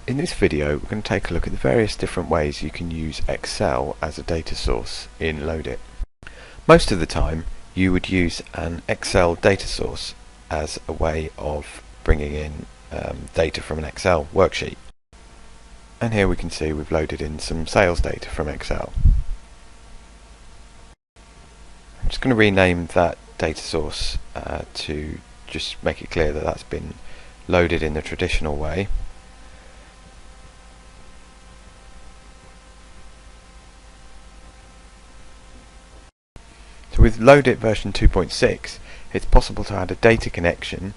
In this video we're going to take a look at the various different ways you can use Excel as a data source in Loadit. Most of the time you would use an Excel data source as a way of bringing in data from an Excel worksheet. And here we can see we've loaded in some sales data from Excel. I'm just going to rename that data source to just make it clear that that's been loaded in the traditional way. So with Loadit version 2.6 it's possible to add a data connection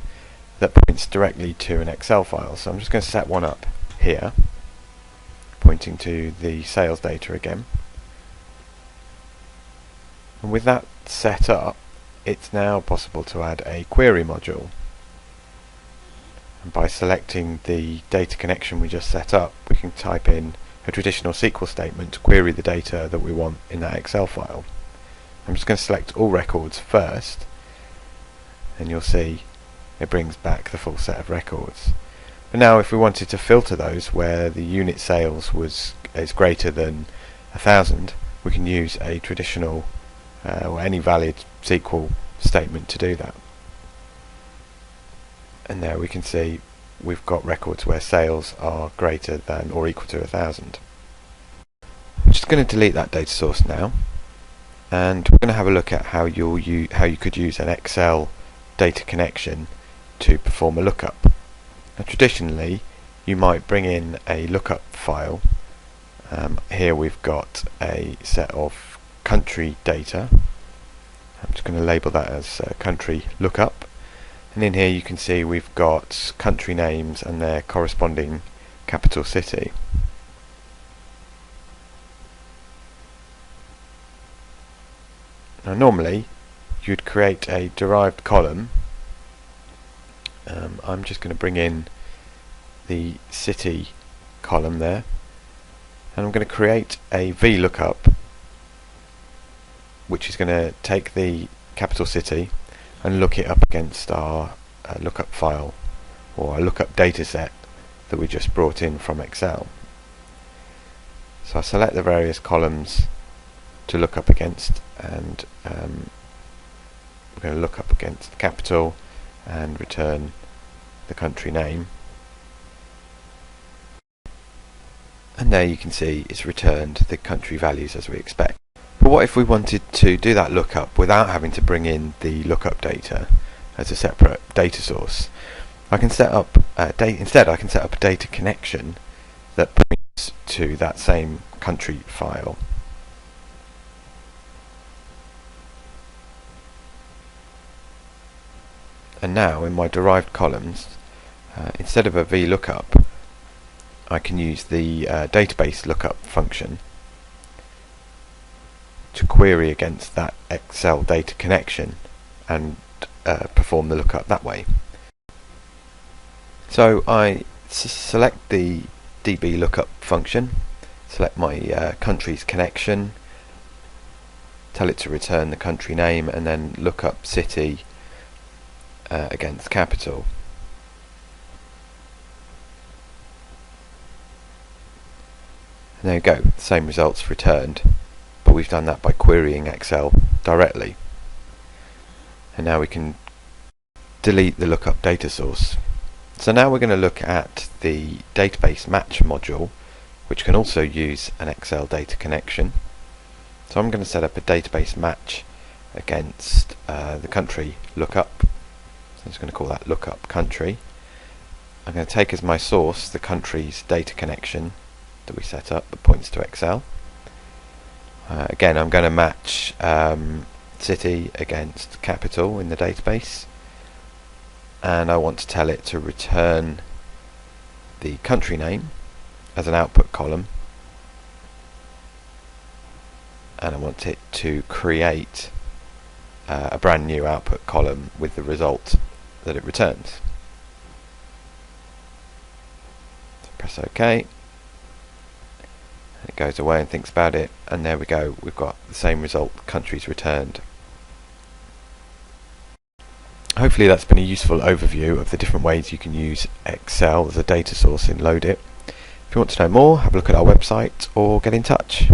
that points directly to an Excel file. So I'm just going to set one up here, pointing to the sales data again. And with that set up, it's now possible to add a query module. And by selecting the data connection we just set up, we can type in a traditional SQL statement to query the data that we want in that Excel file. I'm just going to select all records first, and you'll see it brings back the full set of records. But now if we wanted to filter those where the unit sales is greater than 1,000, we can use a traditional or any valid SQL statement to do that. And there we can see we've got records where sales are greater than or equal to 1,000. I'm just going to delete that data source now, and we're going to have a look at how you could use an Excel data connection to perform a lookup. Now, traditionally you might bring in a lookup file. Here we've got a set of country data. I'm just going to label that as country lookup, and in here you can see we've got country names and their corresponding capital city. Now normally you'd create a derived column. I'm just going to bring in the city column there, and I'm going to create a VLOOKUP which is going to take the capital city and look it up against our lookup file or a lookup data set that we just brought in from Excel. So I select the various columns to look up against, and we're going to look up against the capital and return the country name. And there you can see it's returned the country values as we expect. But what if we wanted to do that lookup without having to bring in the lookup data as a separate data source? I can set up instead I can set up a data connection that points to that same country file. And now in my derived columns, instead of a VLOOKUP, I can use the database lookup function to query against that Excel data connection and perform the lookup that way. So I select the DB lookup function, select my countries connection, tell it to return the country name, and then look up city against capital. And there you go, the same results returned, but we've done that by querying Excel directly. And now we can delete the lookup data source. So now we're going to look at the database match module, which can also use an Excel data connection. So I'm going to set up a database match against the country lookup. So I'm just going to call that lookup country. I'm going to take as my source the country's data connection that we set up that points to Excel. Again, I'm going to match city against capital in the database, and I want to tell it to return the country name as an output column, and I want it to create a brand new output column with the result that it returns. So press OK. It goes away and thinks about it, and there we go, we've got the same result, countries returned. Hopefully that's been a useful overview of the different ways you can use Excel as a data source in Loadit. If you want to know more, have a look at our website or get in touch.